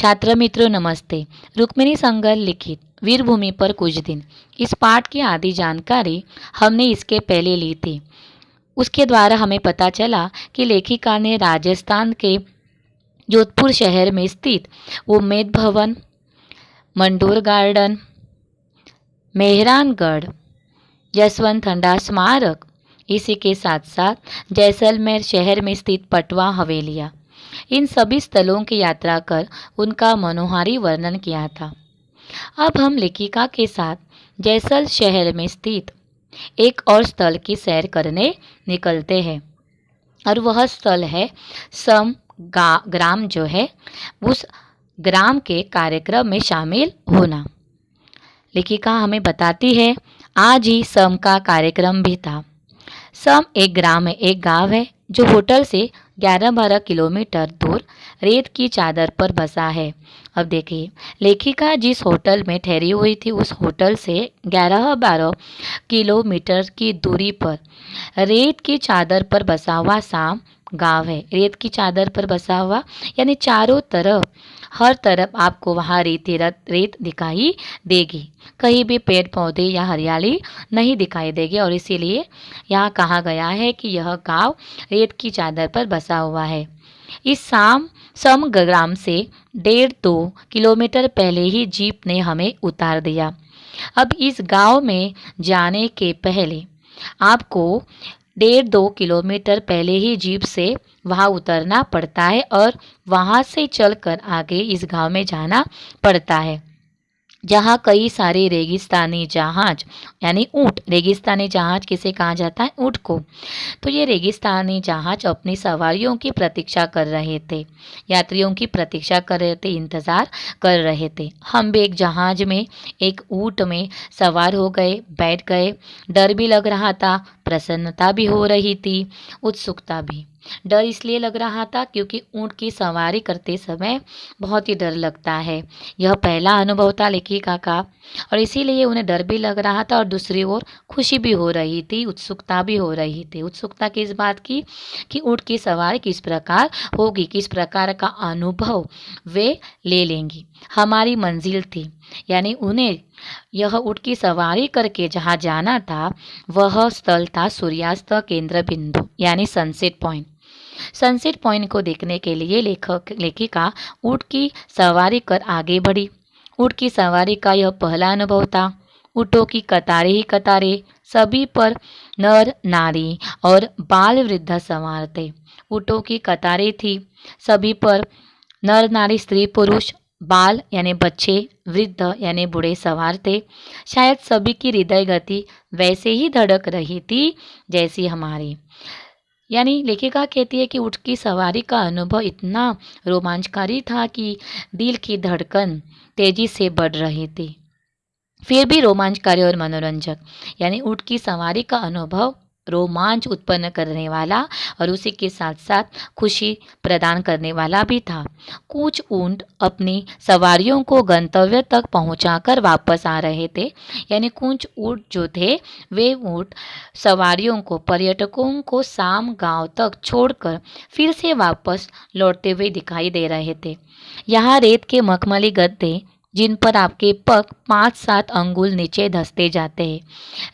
छात्र मित्रों नमस्ते। रुक्मिणी संगल लिखित वीरभूमि पर कुछ दिन, इस पाठ की आधी जानकारी हमने इसके पहले ली थी। उसके द्वारा हमें पता चला कि लेखिका ने राजस्थान के जोधपुर शहर में स्थित उम्मेद भवन, मंडोर गार्डन, मेहरानगढ़, जसवंत ठंडा स्मारक, इसी के साथ साथ जैसलमेर शहर में स्थित पटवा हवेलियाँ, इन सभी स्थलों की यात्रा कर उनका मनोहारी वर्णन किया था। अब हम लेखिका के साथ जैसल शहर में स्थित एक और स्थल की सैर करने निकलते हैं और वह स्थल है ग्राम जो है उस ग्राम के कार्यक्रम में शामिल होना। लेखिका हमें बताती है आज ही सम का कार्यक्रम भी था। सम एक ग्राम है, एक गांव है जो होटल से 11-12 किलोमीटर दूर रेत की चादर पर बसा है। अब देखिए, लेखिका जिस होटल में ठहरी हुई थी उस होटल से 11-12 किलोमीटर की दूरी पर रेत की चादर पर बसा हुआ साम गांव है। रेत की चादर पर बसा हुआ यानी चारों तरफ, हर तरफ आपको वहाँ रेत दिखाई देगी, कहीं भी पेड़ पौधे या हरियाली नहीं दिखाई देगी और इसीलिए यहाँ कहा गया है कि यह गांव रेत की चादर पर बसा हुआ है। इस सम ग्राम से 1.5-2 किलोमीटर पहले ही जीप ने हमें उतार दिया। अब इस गांव में जाने के पहले आपको 1.5-2 किलोमीटर पहले ही जीप से वहाँ उतरना पड़ता है और वहाँ से चलकर आगे इस गांव में जाना पड़ता है, जहाँ कई सारे रेगिस्तानी जहाज यानी ऊँट, रेगिस्तानी जहाज किसे कहा जाता है? ऊँट को। तो ये रेगिस्तानी जहाज अपनी सवारियों की प्रतीक्षा कर रहे थे, यात्रियों की प्रतीक्षा कर रहे थे, इंतज़ार कर रहे थे। हम भी एक जहाज में, एक ऊँट में सवार हो गए, बैठ गए। डर भी लग रहा था, प्रसन्नता भी हो रही थी, उत्सुकता भी। डर इसलिए लग रहा था क्योंकि ऊँट की सवारी करते समय बहुत ही डर लगता है। यह पहला अनुभव था लेखिका का और इसीलिए उन्हें डर भी लग रहा था और दूसरी ओर खुशी भी हो रही थी, उत्सुकता भी हो रही थी। उत्सुकता किस बात की कि ऊँट की सवारी किस प्रकार होगी, किस प्रकार का अनुभव वे ले लेंगी। हमारी मंजिल थी, यानी उन्हें यह ऊँट की सवारी करके जहाँ जाना था वह स्थल था सूर्यास्त केंद्र बिंदु यानी सनसेट पॉइंट। सनसेट पॉइंट को देखने के लिए लेखिका ऊँट की सवारी कर आगे बढ़ी। ऊँट की सवारी का यह पहला अनुभव था। ऊँटों की कतारें ही कतारें, सभी पर नर नारी और बाल वृद्ध सवार थे। ऊँटों की कतारें थी, सभी पर नर नारी स्त्री पुरुष, बाल यानी बच्चे, वृद्ध यानी बूढ़े सवार थे। शायद सभी की हृदय गति वैसे ही धड़क रही थी जैसी हमारी। यानी लेखिका कहती है कि ऊँट की सवारी का अनुभव इतना रोमांचकारी था कि दिल की धड़कन तेजी से बढ़ रही थी। फिर भी रोमांचकारी और मनोरंजक, यानी ऊँट की सवारी का अनुभव रोमांच उत्पन्न करने वाला और उसी के साथ साथ खुशी प्रदान करने वाला भी था। कुछ ऊँट अपनी सवारियों को गंतव्य तक पहुंचाकर वापस आ रहे थे, यानी कुछ ऊँट जो थे वे ऊँट सवारियों को, पर्यटकों को साम गांव तक छोड़कर फिर से वापस लौटते हुए दिखाई दे रहे थे। यहाँ रेत के मखमली गद्दे जिन पर आपके पग 5-7 अंगुल नीचे धंसते जाते हैं।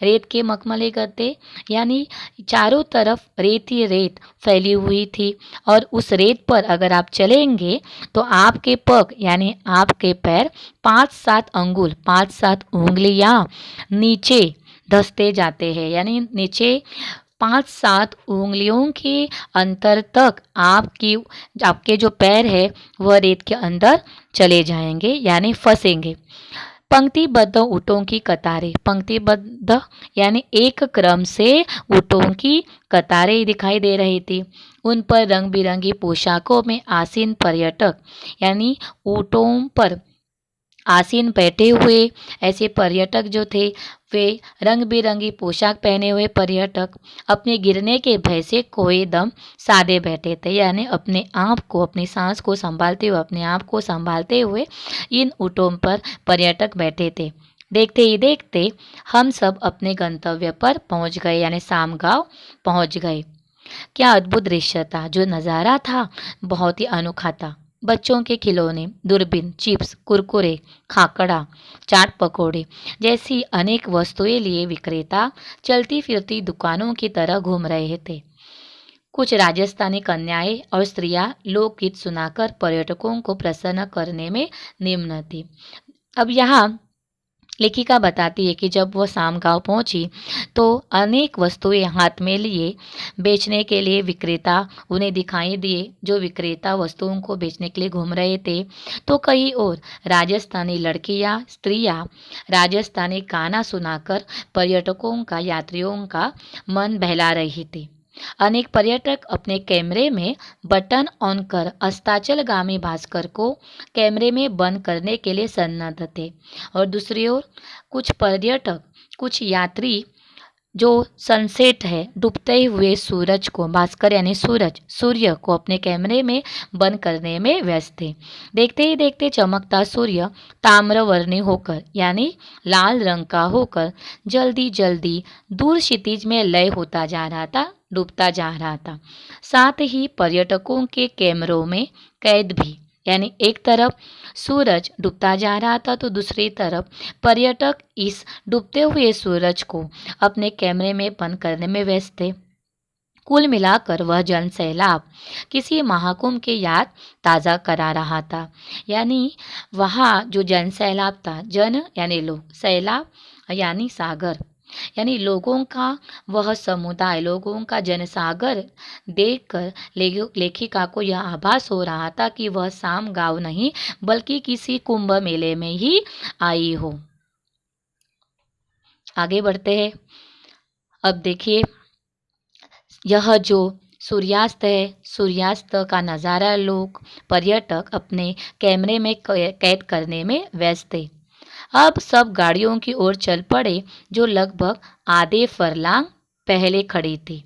रेत के मखमली गद्दे यानी चारों तरफ रेत ही रेत फैली हुई थी और उस रेत पर अगर आप चलेंगे तो आपके पग यानी आपके पैर 5-7 अंगुल, 5-7 उंगलियां नीचे धंसते जाते हैं, यानी नीचे 5-7 उंगलियों के अंतर तक आपके जो पैर है वह रेत के अंदर चले जाएंगे यानी फंसेंगे। पंक्तिबद्ध ऊँटों की कतारें, पंक्तिबद्ध यानी एक क्रम से ऊँटों की कतारें दिखाई दे रही थी। उन पर रंग बिरंगी पोशाकों में आसीन पर्यटक, यानी ऊँटों पर आसीन बैठे हुए ऐसे पर्यटक जो थे वे रंग बिरंगी पोशाक पहने हुए पर्यटक अपने गिरने के भय से कोई दम साधे बैठे थे, यानी अपने आप को, अपनी सांस को संभालते हुए, अपने आप को संभालते हुए इन ऊँटों पर पर्यटक बैठे थे। देखते ही देखते हम सब अपने गंतव्य पर पहुंच गए, यानी साम गांव पहुंच गए। क्या अद्भुत दृश्य था, जो नज़ारा था बहुत ही अनोखा था। बच्चों के खिलौने, दूरबीन, चिप्स, कुरकुरे, खाकड़ा, चाट पकौड़े जैसी अनेक वस्तुएं लिए विक्रेता चलती फिरती दुकानों की तरह घूम रहे थे। कुछ राजस्थानी कन्याएं और स्त्रियां लोकगीत सुनाकर पर्यटकों को प्रसन्न करने में निम्न थी। अब यहाँ लेखिका बताती है कि जब वह शाम गांव पहुंची तो अनेक वस्तुएं हाथ में लिए बेचने के लिए विक्रेता उन्हें दिखाई दिए। जो विक्रेता वस्तुओं को बेचने के लिए घूम रहे थे तो कई और राजस्थानी लड़कियां, स्त्रियां राजस्थानी गाना सुनाकर पर्यटकों का, यात्रियों का मन बहला रही थी। अनेक पर्यटक अपने कैमरे में बटन ऑन कर अस्ताचलगामी भास्कर को कैमरे में बंद करने के लिए सन्नद्ध थे और दूसरी ओर कुछ पर्यटक, कुछ यात्री जो सनसेट है, डूबते हुए सूरज को, भास्कर यानी सूर्य को अपने कैमरे में बंद करने में व्यस्त थे। देखते ही देखते चमकता सूर्य ताम्रवर्णी होकर यानी लाल रंग का होकर जल्दी जल्दी दूर क्षितिज में लय होता जा रहा था, डूबता जा रहा था। साथ ही पर्यटकों के कैमरों में कैद भी, यानी एक तरफ सूरज डूबता जा रहा था तो दूसरी तरफ पर्यटक इस डूबते हुए सूरज को अपने कैमरे में बंद करने में व्यस्त थे। कुल मिलाकर वह जन सैलाब किसी महाकुंभ की याद ताज़ा करा रहा था। यानी वहाँ जो जन सैलाब था, जन यानी लोग, सैलाब यानी सागर, यानी लोगों का वह समुदाय, लोगों का जनसागर देखकर लेखिका को यह आभास हो रहा था कि वह शाम गांव नहीं बल्कि किसी कुंभ मेले में ही आई हो। आगे बढ़ते हैं। अब देखिए, यह जो सूर्यास्त है, सूर्यास्त का नज़ारा लोग, पर्यटक अपने कैमरे में कैद करने में व्यस्त थे। अब सब गाड़ियों की ओर चल पड़े जो लगभग आधे फरलांग पहले खड़ी थी।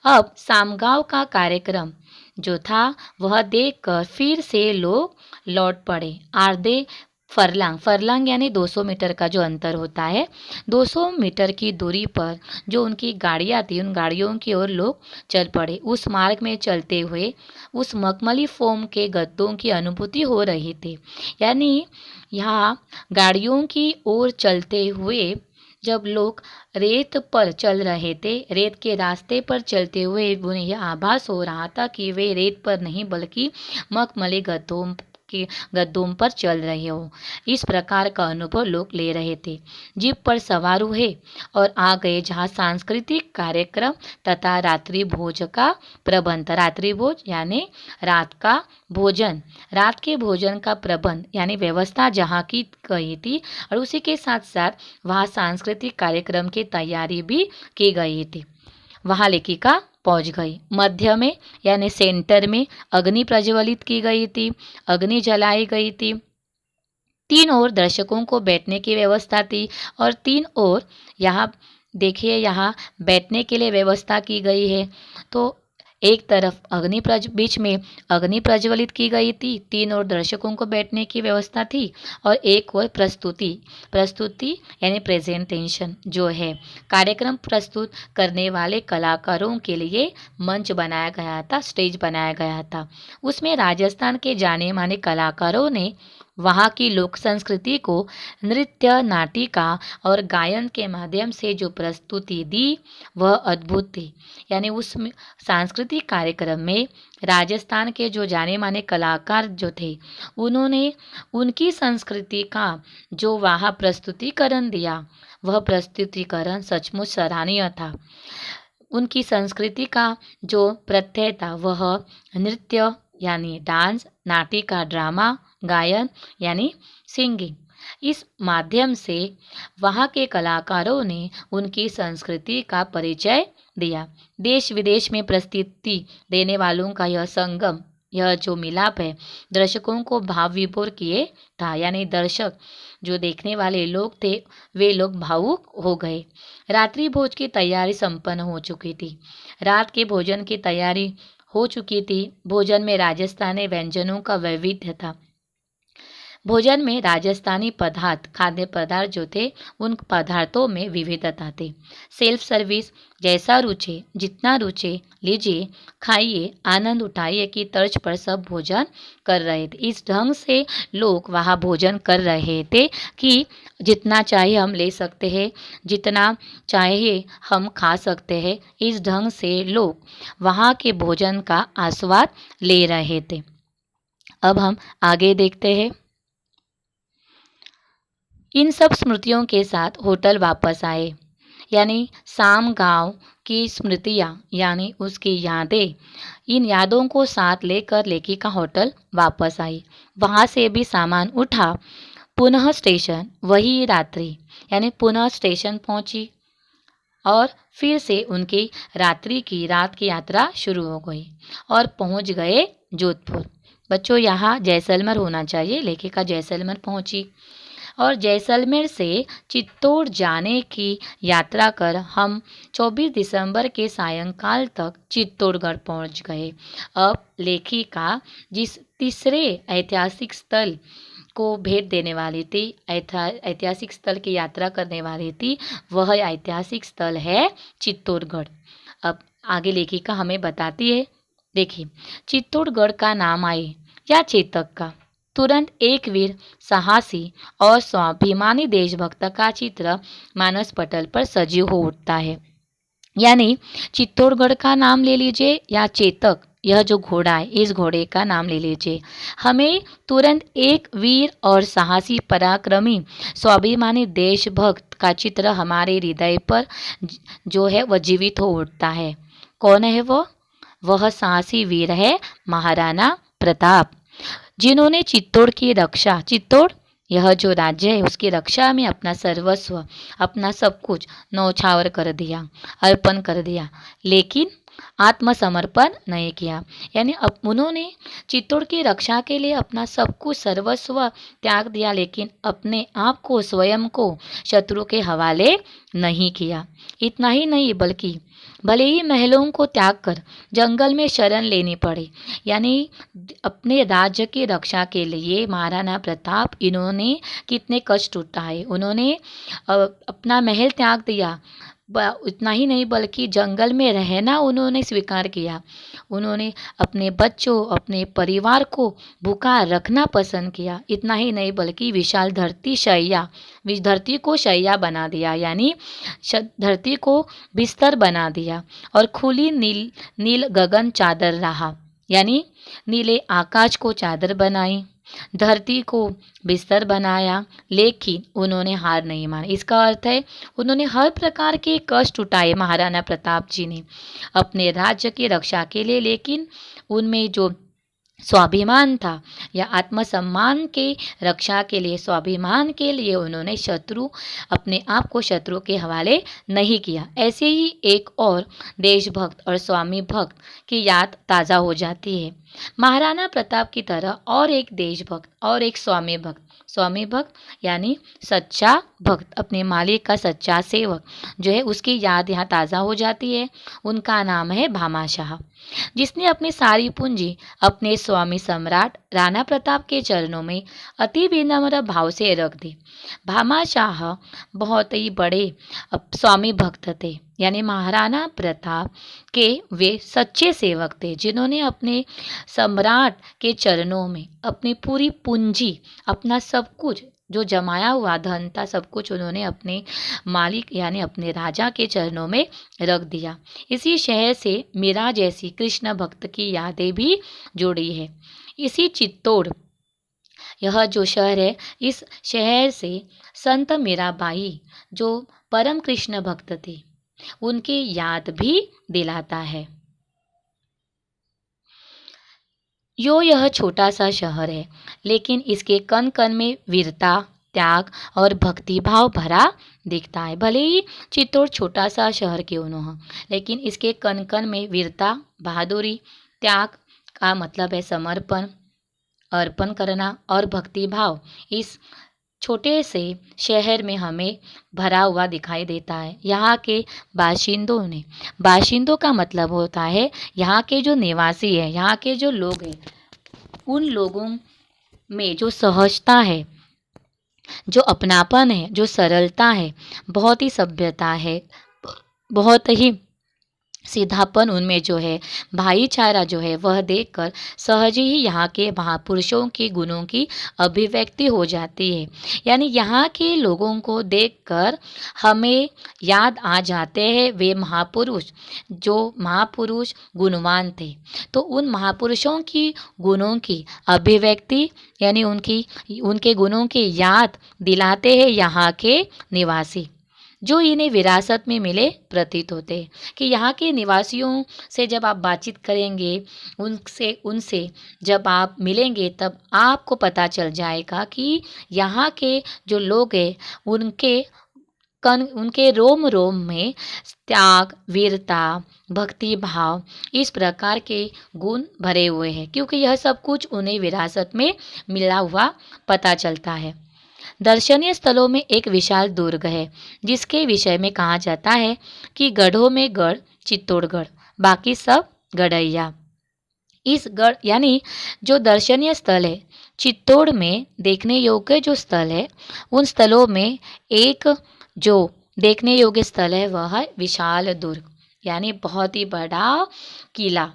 अब सामगांव का कार्यक्रम जो था वह देखकर फिर से लोग लौट पड़े। आधे फरलांग यानी 200 मीटर का जो अंतर होता है, 200 मीटर की दूरी पर जो उनकी गाड़ियाँ थी, उन गाड़ियों की ओर लोग चल पड़े। उस मार्ग में चलते हुए उस मखमली फोम के गद्दों की अनुभूति हो रही थी। यानी यहाँ गाड़ियों की ओर चलते हुए जब लोग रेत पर चल रहे थे, रेत के रास्ते पर चलते हुए उन्हें यह आभास हो रहा था कि वे रेत पर नहीं बल्कि मखमली गद्दों पर चल रहे हो। इस प्रकार का अनुभव लोग ले रहे थे। जीप पर सवार हुए और आ गए जहाँ सांस्कृतिक कार्यक्रम तथा रात्रि भोज का प्रबंध, रात्रि भोज यानी रात का भोजन, रात के भोजन का प्रबंध यानी व्यवस्था जहाँ की गई थी और उसी के साथ साथ वहाँ सांस्कृतिक कार्यक्रम की तैयारी भी की गई थी। वहाँ लेखिका पहुँच गई। मध्य में यानी सेंटर में अग्नि प्रज्वलित की गई थी, अग्नि जलाई गई थी। तीन ओर दर्शकों को बैठने की व्यवस्था थी और तीन ओर यहाँ देखिए, यहाँ बैठने के लिए व्यवस्था की गई है। तो एक तरफ बीच में अग्नि प्रज्वलित की गई थी, तीन ओर दर्शकों को बैठने की व्यवस्था थी और एक ओर प्रस्तुति यानी प्रेजेंटेशन जो है, कार्यक्रम प्रस्तुत करने वाले कलाकारों के लिए मंच बनाया गया था, स्टेज बनाया गया था। उसमें राजस्थान के जाने माने कलाकारों ने वहाँ की लोक संस्कृति को नृत्य, नाटिका और गायन के माध्यम से जो प्रस्तुति दी वह अद्भुत थी। यानी उस सांस्कृतिक कार्यक्रम में राजस्थान के जो जाने माने कलाकार जो थे, उन्होंने उनकी संस्कृति का जो वहाँ प्रस्तुतिकरण दिया, वह प्रस्तुतिकरण सचमुच सराहनीय था। उनकी संस्कृति का जो प्रत्यय था वह नृत्य यानी डांस, नाटिका ड्रामा, गायन यानी सिंगिंग, इस माध्यम से वहाँ के कलाकारों ने उनकी संस्कृति का परिचय दिया। देश विदेश में प्रस्तुति देने वालों का यह संगम, यह जो मिलाप है, दर्शकों को भाव विभोर किए था। यानी दर्शक जो देखने वाले लोग थे वे लोग भावुक हो गए। रात्रि भोज की तैयारी संपन्न हो चुकी थी। रात के भोजन की तैयारी हो चुकी थी। भोजन में राजस्थानी व्यंजनों का वैविध्य था। भोजन में राजस्थानी पदार्थ खाद्य पदार्थ जो थे उन पदार्थों में विविधता थी। सेल्फ सर्विस, जैसा रुचे जितना रुचे लीजिए, खाइए, आनंद उठाइए की तर्ज पर सब भोजन कर रहे थे। इस ढंग से लोग वहाँ भोजन कर रहे थे कि जितना चाहिए हम ले सकते हैं, जितना चाहिए हम खा सकते हैं। इस ढंग से लोग वहाँ के भोजन का आस्वाद ले रहे थे। अब हम आगे देखते हैं। इन सब स्मृतियों के साथ होटल वापस आए, यानी शाम गांव की स्मृतियाँ यानी उसकी यादें, इन यादों को साथ लेकर लेखिका होटल वापस आई। वहाँ से भी सामान उठा, पुनः स्टेशन, वही रात्रि यानी पुनः स्टेशन पहुँची और फिर से उनकी रात की यात्रा शुरू हो गई और पहुँच गए जोधपुर। बच्चों यहाँ जैसलमेर होना चाहिए, लेखिका जैसलमेर पहुँची और जैसलमेर से चित्तौड़ जाने की यात्रा कर हम 24 दिसंबर के सायंकाल तक चित्तौड़गढ़ पहुंच गए। अब लेखिका जिस तीसरे ऐतिहासिक स्थल को भेंट देने वाली थी, ऐतिहासिक स्थल की यात्रा करने वाली थी, वह ऐतिहासिक स्थल है चित्तौड़गढ़। अब आगे लेखिका हमें बताती है। देखिए, चित्तौड़गढ़ का नाम आए या चेतक का, तुरंत एक वीर, साहसी और स्वाभिमानी देशभक्त का चित्र मानस पटल पर सजीव हो उठता है। यानी चित्तौड़गढ़ का नाम ले लीजिए या चेतक, यह जो घोड़ा है इस घोड़े का नाम ले लीजिए, हमें तुरंत एक वीर और साहसी पराक्रमी स्वाभिमानी देशभक्त का चित्र हमारे हृदय पर जो है वह जीवित हो उठता है। कौन है वह साहसी वीर है महाराणा प्रताप, जिन्होंने चित्तौड़ की रक्षा, चित्तौड़ यह जो राज्य है उसकी रक्षा में अपना सर्वस्व, अपना सब कुछ न्यौछावर कर दिया, अर्पण कर दिया, लेकिन आत्मसमर्पण नहीं किया। यानी अब उन्होंने चित्तौड़ की रक्षा के लिए अपना सब कुछ सर्वस्व त्याग दिया, लेकिन अपने आप को, स्वयं को शत्रु के हवाले नहीं किया। इतना ही नहीं बल्कि भले ही महलों को त्याग कर जंगल में शरण लेनी पड़े, यानी अपने राज्य की रक्षा के लिए महाराणा प्रताप इन्होंने कितने कष्ट उठाए। उन्होंने अपना महल त्याग दिया, इतना ही नहीं बल्कि जंगल में रहना उन्होंने स्वीकार किया। उन्होंने अपने बच्चों, अपने परिवार को भूखा रखना पसंद किया। इतना ही नहीं बल्कि विशाल धरती को शैया बना दिया, यानी धरती को बिस्तर बना दिया और खुली नील गगन चादर रहा, यानी नीले आकाश को चादर बनाई, धरती को बिस्तर बनाया, लेकिन उन्होंने हार नहीं मानी। इसका अर्थ है उन्होंने हर प्रकार के कष्ट उठाए महाराणा प्रताप जी ने अपने राज्य की रक्षा के लिए, लेकिन उनमें जो स्वाभिमान था या आत्मसम्मान के रक्षा के लिए, स्वाभिमान के लिए उन्होंने अपने आप को शत्रु के हवाले नहीं किया। ऐसे ही एक और देशभक्त और स्वामी भक्त की याद ताज़ा हो जाती है। महाराणा प्रताप की तरह और एक देशभक्त और एक स्वामी भक्त यानी सच्चा भक्त, अपने मालिक का सच्चा सेवक जो है उसकी याद यहाँ ताज़ा हो जाती है। उनका नाम है भामाशाह, जिसने अपनी सारी पूंजी अपने स्वामी सम्राट राणा प्रताप के चरणों में अति विनम्र भाव से रख दी। भामाशाह बहुत ही बड़े स्वामी भक्त थे, यानी महाराणा प्रताप के वे सच्चे सेवक थे, जिन्होंने अपने सम्राट के चरणों में अपनी पूरी पूंजी, अपना सब कुछ जो जमाया हुआ धन था सब कुछ उन्होंने अपने मालिक यानी अपने राजा के चरणों में रख दिया। इसी शहर से मीरा जैसी कृष्ण भक्त की यादें भी जुड़ी है। इसी चित्तौड़, यह जो शहर है, इस शहर से संत मीराबाई जो परम कृष्ण भक्त थे उनकी याद भी दिलाता है। यह छोटा सा शहर है, लेकिन इसके कण कण में वीरता, त्याग और भक्तिभाव भरा दिखता है। भले ही चित्तौड़ छोटा सा शहर क्यों न हो, लेकिन इसके कण कण में वीरता, बहादुरी, त्याग का मतलब है समर्पण, अर्पण करना और भक्तिभाव इस छोटे से शहर में हमें भरा हुआ दिखाई देता है। यहाँ के बाशिंदों का मतलब होता है यहाँ के जो निवासी हैं, यहाँ के जो लोग हैं, उन लोगों में जो सहजता है, जो अपनापन है, जो सरलता है, बहुत ही सभ्यता है, बहुत ही सीधापन उनमें जो है, भाईचारा जो है, वह देखकर सहज ही यहाँ के महापुरुषों के गुणों की अभिव्यक्ति हो जाती है। यानी यहाँ के लोगों को देखकर हमें याद आ जाते हैं वे महापुरुष, जो महापुरुष गुणवान थे। तो उन महापुरुषों की गुणों की अभिव्यक्ति यानी उनके गुणों की याद दिलाते हैं यहाँ के निवासी, जो इन्हें विरासत में मिले प्रतीत होते हैं। कि यहाँ के निवासियों से जब आप बातचीत करेंगे, उनसे उनसे जब आप मिलेंगे, तब आपको पता चल जाएगा कि यहाँ के जो लोग हैं, उनके रोम रोम में त्याग, वीरता, भक्ति भाव, इस प्रकार के गुण भरे हुए हैं, क्योंकि यह सब कुछ उन्हें विरासत में मिला हुआ पता चलता है। दर्शनीय स्थलों में एक विशाल दुर्ग है, जिसके विषय में कहा जाता है कि गढ़ों में गढ़ चित्तौड़गढ़, बाकी सब गढ़ैया। इस गढ़ यानी जो दर्शनीय स्थल है, चित्तौड़ में देखने योग्य जो स्थल है, उन स्थलों में एक जो देखने योग्य स्थल है वह है विशाल दुर्ग, यानी बहुत ही बड़ा किला।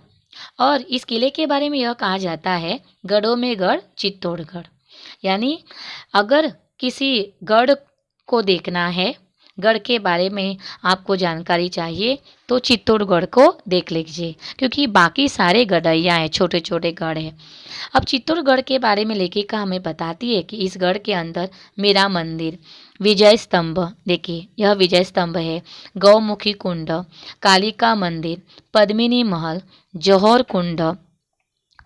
और इस किले के बारे में यह कहा जाता है, गढ़ों में गढ़ चित्तौड़गढ़। यानी अगर किसी गढ़ को देखना है, गढ़ के बारे में आपको जानकारी चाहिए, तो चित्तौड़गढ़ को देख लीजिए, क्योंकि बाकी सारे गढ़ैया हैं, छोटे छोटे गढ़ हैं। अब चित्तौड़गढ़ के बारे में लेखिका हमें बताती है कि इस गढ़ के अंदर मेरा मंदिर, विजय स्तंभ, देखिए यह विजय स्तंभ है, गौमुखी कुंड, कालिका मंदिर, पद्मिनी महल, जौहर कुंड,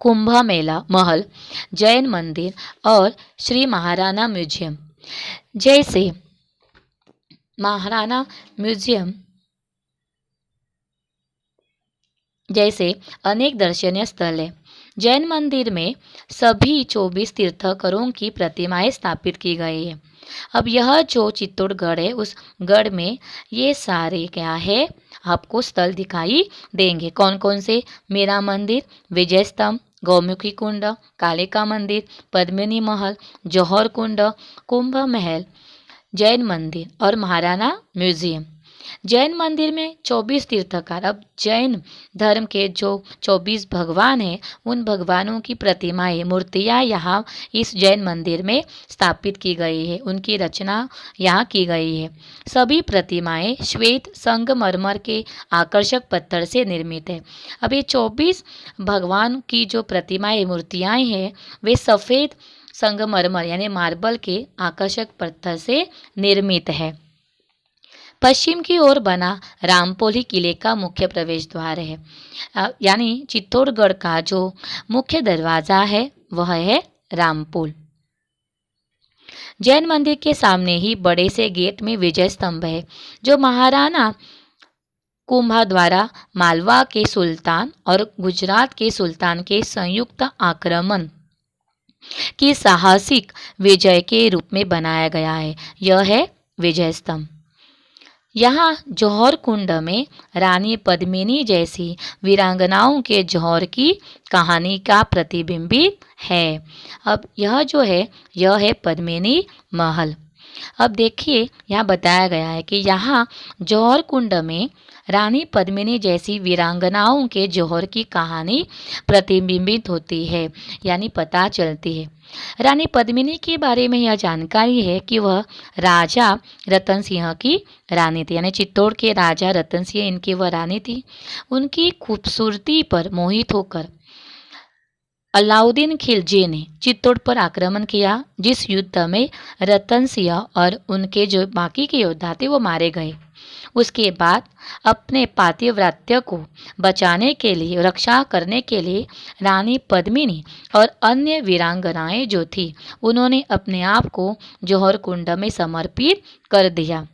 कुंभ मेला महल, जैन मंदिर और श्री महाराणा म्यूजियम जैसे महाराणा म्यूजियम जैसे अनेक दर्शनीय स्थल हैं। जैन मंदिर में सभी 24 तीर्थंकरों की प्रतिमाएं स्थापित की गई है। अब यह जो चित्तौड़गढ़ है, उस गढ़ में ये सारे क्या है, आपको स्थल दिखाई देंगे। कौन कौन से? मेरा मंदिर, विजय स्तंभ, गौमुखी कुंड, कालिका मंदिर, पद्मिनी महल, जौहर कुंड, कुंभ महल, जैन मंदिर और महाराणा म्यूजियम। जैन मंदिर में 24 तीर्थंकर, अब जैन धर्म के जो 24 भगवान हैं, उन भगवानों की प्रतिमाएं, मूर्तियां यहाँ इस जैन मंदिर में स्थापित की गई है, उनकी रचना यहाँ की गई है। सभी प्रतिमाएं श्वेत संगमरमर के आकर्षक पत्थर से निर्मित है। अब ये 24 भगवान की जो प्रतिमाएं, मूर्तियाँ हैं, वे सफ़ेद संगमरमर यानी मार्बल के आकर्षक पत्थर से निर्मित है। पश्चिम की ओर बना रामपोली किले का मुख्य प्रवेश द्वार है। यानी चित्तौड़गढ़ का जो मुख्य दरवाज़ा है वह है रामपोल। जैन मंदिर के सामने ही बड़े से गेट में विजय स्तंभ है, जो महाराणा कुंभा द्वारा मालवा के सुल्तान और गुजरात के सुल्तान के संयुक्त आक्रमण की साहसिक विजय के रूप में बनाया गया है। यह है विजय स्तंभ। यहाँ जौहर कुंड में रानी पद्मिनी जैसी वीरांगनाओं के जौहर की कहानी का प्रतिबिंबित है। अब यह जो है, यह है पद्मिनी महल। अब देखिए, यहाँ बताया गया है कि यहाँ जौहर कुंड में रानी पद्मिनी जैसी वीरांगनाओं के जौहर की कहानी प्रतिबिंबित होती है, यानी पता चलती है। रानी पद्मिनी के बारे में यह जानकारी है कि वह राजा रतन सिंह की रानी थी, यानी चित्तौड़ के राजा रतन सिंह इनकी वह रानी थी। उनकी खूबसूरती पर मोहित होकर अलाउद्दीन खिलजी ने चित्तौड़ पर आक्रमण किया, जिस युद्ध में रतन सिंह और उनके जो बाकी के योद्धा थे वो मारे गए। उसके बाद अपने पातिव्रत्य को बचाने के लिए, रक्षा करने के लिए रानी पद्मिनी और अन्य वीरांगनाएं जो थी, उन्होंने अपने आप को जौहर कुंड में समर्पित कर दिया।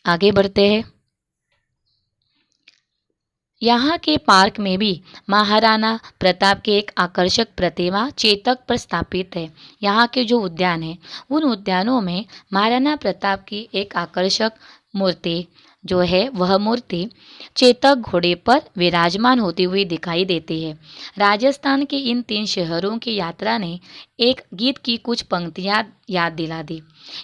आगे बढ़ते हैं। यहाँ के पार्क में भी महाराणा प्रताप की एक आकर्षक प्रतिमा चेतक पर स्थापित है। यहाँ के जो उद्यान हैं, उन उद्यानों में महाराणा प्रताप की एक आकर्षक मूर्ति जो है वह मूर्ति चेतक घोड़े पर विराजमान होती हुई दिखाई देती है। राजस्थान के इन 3 शहरों की यात्रा ने एक गीत की कुछ पंक्तियाँ याद दिला दी।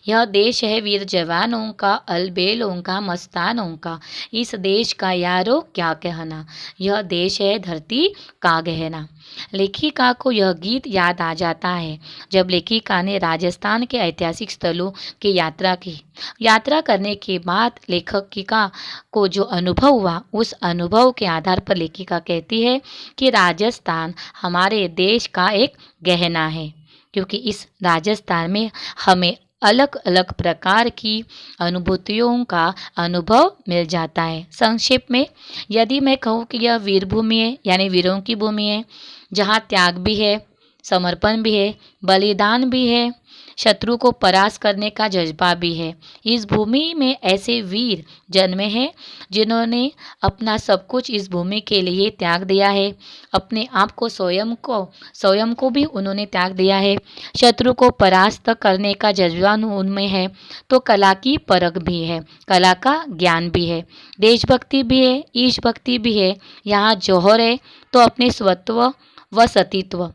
यह देश है वीर जवानों का, अलबेलों का, मस्तानों का, इस देश का यारो क्या कहना, यह देश है धरती का गहना। लेखिका को यह गीत याद आ जाता है जब लेखिका ने राजस्थान के ऐतिहासिक स्थलों की यात्रा की। यात्रा करने के बाद लेखिका को जो अनुभव हुआ, उस अनुभव के आधार पर लेखिका कहती है कि राजस्थान हमारे देश का एक गहना है, क्योंकि इस राजस्थान में हमें अलग अलग प्रकार की अनुभूतियों का अनुभव मिल जाता है। संक्षेप में यदि मैं कहूँ कि यह वीर भूमि है, यानी वीरों की भूमि है, जहाँ त्याग भी है, समर्पण भी है, बलिदान भी है, शत्रु को परास्त करने का जज्बा भी है। इस भूमि में ऐसे वीर जन्मे हैं जिन्होंने अपना सब कुछ इस भूमि के लिए त्याग दिया है। अपने आप को स्वयं को भी उन्होंने त्याग दिया है। शत्रु को परास्त करने का जज्बा उनमें है, तो कला की परख भी है, कला का ज्ञान भी है, देशभक्ति भी है, ईश भक्ति भी है। यहाँ जौहर है तो अपने स्वत्व व सतीत्व,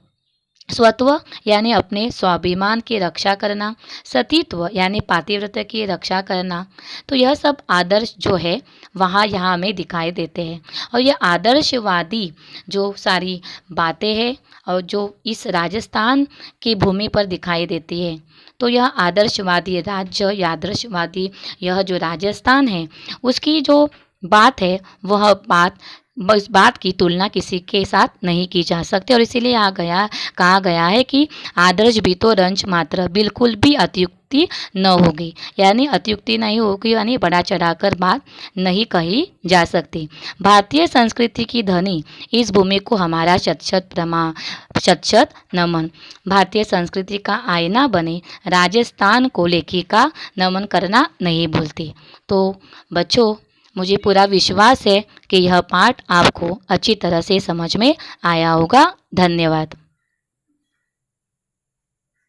स्वत्व यानी अपने स्वाभिमान की रक्षा करना, सतीत्व यानी पातिव्रत्य की रक्षा करना, तो यह सब आदर्श जो है वहाँ यहाँ हमें दिखाई देते हैं। और यह आदर्शवादी जो सारी बातें हैं और जो इस राजस्थान की भूमि पर दिखाई देती है, तो यह आदर्शवादी राज्य या आदर्शवादी यह जो राजस्थान है उसकी जो बात है वह बात इस बात की तुलना किसी के साथ नहीं की जा सकती। और इसीलिए कहा गया है कि आदर्श भी तो रंच मात्र, बिल्कुल भी अतियुक्ति न होगी, यानी अतियुक्ति नहीं होगी, यानी बढ़ा चढ़ाकर बात नहीं कही जा सकती। भारतीय संस्कृति की धनी इस भूमि को हमारा शत शत नमन। भारतीय संस्कृति का आईना बने राजस्थान को लेखिका नमन करना नहीं भूलती। तो बच्चों, मुझे पूरा विश्वास है कि यह पाठ आपको अच्छी तरह से समझ में आया होगा। धन्यवाद।